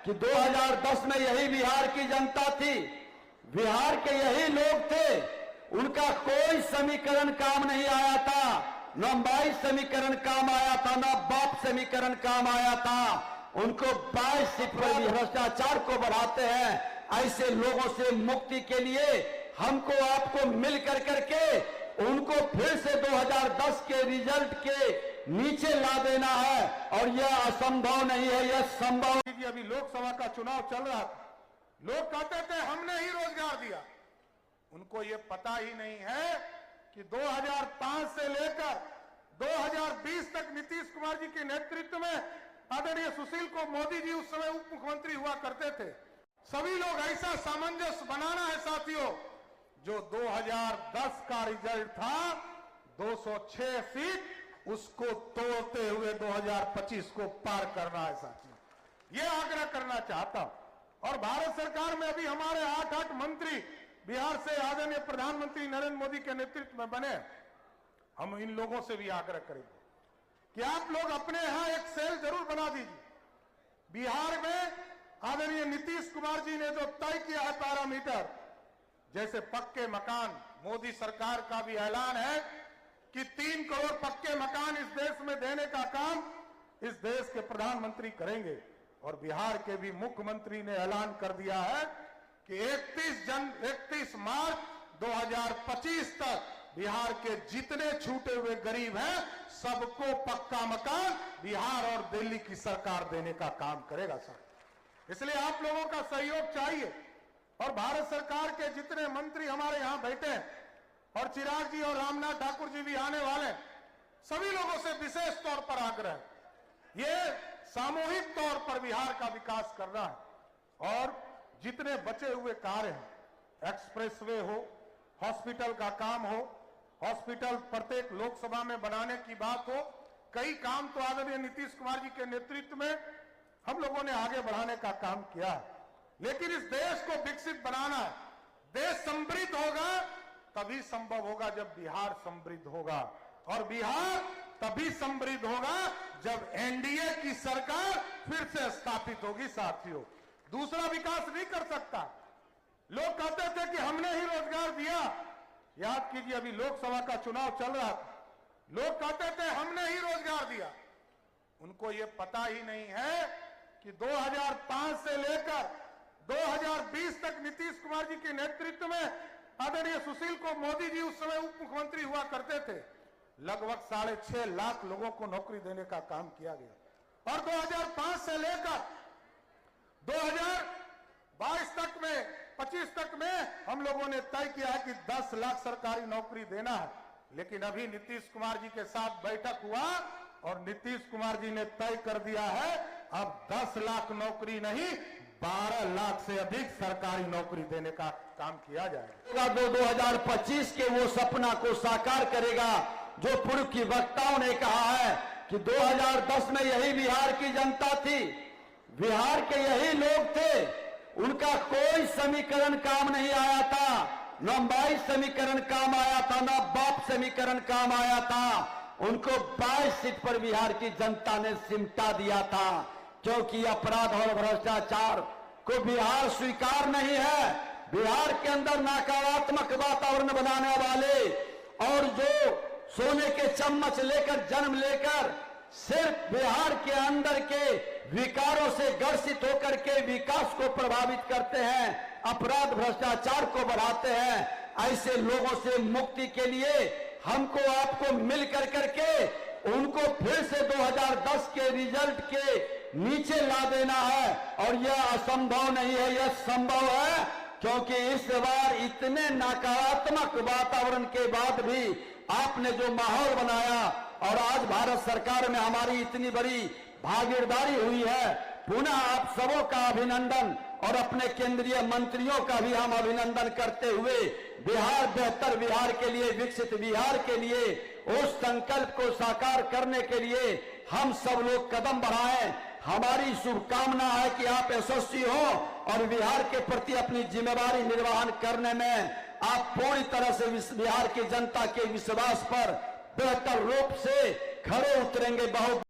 कि 2010 में यही बिहार की जनता थी, बिहार के यही लोग थे, उनका कोई समीकरण काम नहीं आया था, न 22 समीकरण काम आया था, न बाप समीकरण काम आया था। उनको 22 सीट पर भ्रष्टाचार को बढ़ाते हैं। ऐसे लोगों से मुक्ति के लिए हमको आपको मिल करके उनको फिर से 2010 के रिजल्ट के नीचे ला देना है, और यह असंभव नहीं है, यह संभव। अभी लोकसभा का चुनाव चल रहा था, लोग कहते थे हमने ही रोजगार दिया। उनको ये पता ही नहीं है कि 2005 से लेकर 2020 तक नीतीश कुमार जी के नेतृत्व में आदरणीय सुशील को मोदी जी उस समय उप मुख्यमंत्री हुआ करते थे। सभी लोग ऐसा सामंजस्य बनाना है साथियों, जो 2010 का रिजल्ट था 206 सीट, उसको तोड़ते हुए 2025 को पार करना है साथियों, ये आग्रह करना चाहता हूं। और भारत सरकार में अभी हमारे 8 मंत्री बिहार से आदरणीय प्रधानमंत्री नरेंद्र मोदी के नेतृत्व में बने। हम इन लोगों से भी आग्रह करेंगे कि आप लोग अपने यहां एक सेल जरूर बना दीजिए। बिहार में आदरणीय नीतीश कुमार जी ने जो तय किया है पैरामीटर, जैसे पक्के मकान, मोदी सरकार का भी ऐलान है कि 3 करोड़ पक्के मकान इस देश में देने का काम इस देश के प्रधानमंत्री करेंगे। और बिहार के भी मुख्यमंत्री ने ऐलान कर दिया है कि 31 मार्च 2025 तक बिहार के जितने छूटे हुए गरीब हैं सबको पक्का मकान बिहार और दिल्ली की सरकार देने का काम करेगा सर। इसलिए आप लोगों का सहयोग चाहिए। और भारत सरकार के जितने मंत्री हमारे यहां बैठे हैं, और चिराग जी और रामनाथ ठाकुर जी भी आने वाले हैं, सभी लोगों से विशेष तौर पर आग्रह है, ये सामूहिक तौर पर बिहार का विकास करना है। और जितने बचे हुए कार्य हैं, एक्सप्रेसवे हो, हॉस्पिटल का काम हो, हॉस्पिटल प्रत्येक लोकसभा में बनाने की बात हो, कई काम तो आदरणीय नीतीश कुमार जी के नेतृत्व में हम लोगों ने आगे बढ़ाने का काम किया है। लेकिन इस देश को विकसित बनाना है। देश समृद्ध होगा तभी संभव होगा जब बिहार समृद्ध होगा, और बिहार तभी समृद्ध होगा जब एनडीए की सरकार फिर से स्थापित होगी साथियों। दूसरा विकास नहीं कर सकता। लोग कहते थे कि हमने ही रोजगार दिया। याद कीजिए, अभी लोकसभा का चुनाव चल रहा था, लोग कहते थे हमने ही रोजगार दिया। उनको ये पता ही नहीं है कि 2005 से लेकर 2020 तक नीतीश कुमार जी के नेतृत्व में आदरणीय सुशील को मोदी जी उस समय उप मुख्यमंत्री हुआ करते थे। लगभग 6.5 लाख लोगों को नौकरी देने का काम किया गया। और 2005 से लेकर 2022 तक में 25 तक में हम लोगों ने तय किया है कि 10 लाख सरकारी नौकरी देना है। लेकिन अभी नीतीश कुमार जी के साथ बैठक हुआ और नीतीश कुमार जी ने तय कर दिया है अब 10 लाख नौकरी नहीं, 12 लाख से अधिक सरकारी नौकरी देने का काम किया जाएगा। 2025 के वो सपना को साकार करेगा जो पूर्व की वक्ताओं ने कहा है कि 2010 में यही बिहार की जनता थी, बिहार के यही लोग थे, उनका कोई समीकरण काम नहीं आया था, न 22 समीकरण काम आया था, न बाप समीकरण काम आया था। उनको 22 सीट पर बिहार की जनता ने सिमटा दिया था, क्योंकि अपराध और भ्रष्टाचार को बिहार स्वीकार नहीं है। बिहार के अंदर नकारात्मक वातावरण बनाने वाले और जो सोने के चम्मच लेकर जन्म लेकर सिर्फ बिहार के अंदर के विकारों से ग्रसित होकर के विकास को प्रभावित करते हैं, अपराध भ्रष्टाचार को बढ़ाते हैं, ऐसे लोगों से मुक्ति के लिए हमको आपको मिल करके उनको फिर से 2010 के रिजल्ट के नीचे ला देना है। और यह असंभव नहीं है, यह संभव है, क्योंकि इस बार इतने नकारात्मक वातावरण के बाद भी आपने जो माहौल बनाया और आज भारत सरकार में हमारी इतनी बड़ी भागीदारी हुई है, पुनः आप सबों का अभिनंदन और अपने केंद्रीय मंत्रियों का भी हम अभिनंदन करते हुए बिहार बेहतर बिहार के लिए, विकसित बिहार के लिए, उस संकल्प को साकार करने के लिए हम सब लोग कदम बढ़ाएं। हमारी शुभकामना है कि आप यशस्वी हो और बिहार के प्रति अपनी जिम्मेदारी निर्वहन करने में आप पूरी तरह से बिहार की जनता के विश्वास पर बेहतर रूप से खड़े उतरेंगे। बहुत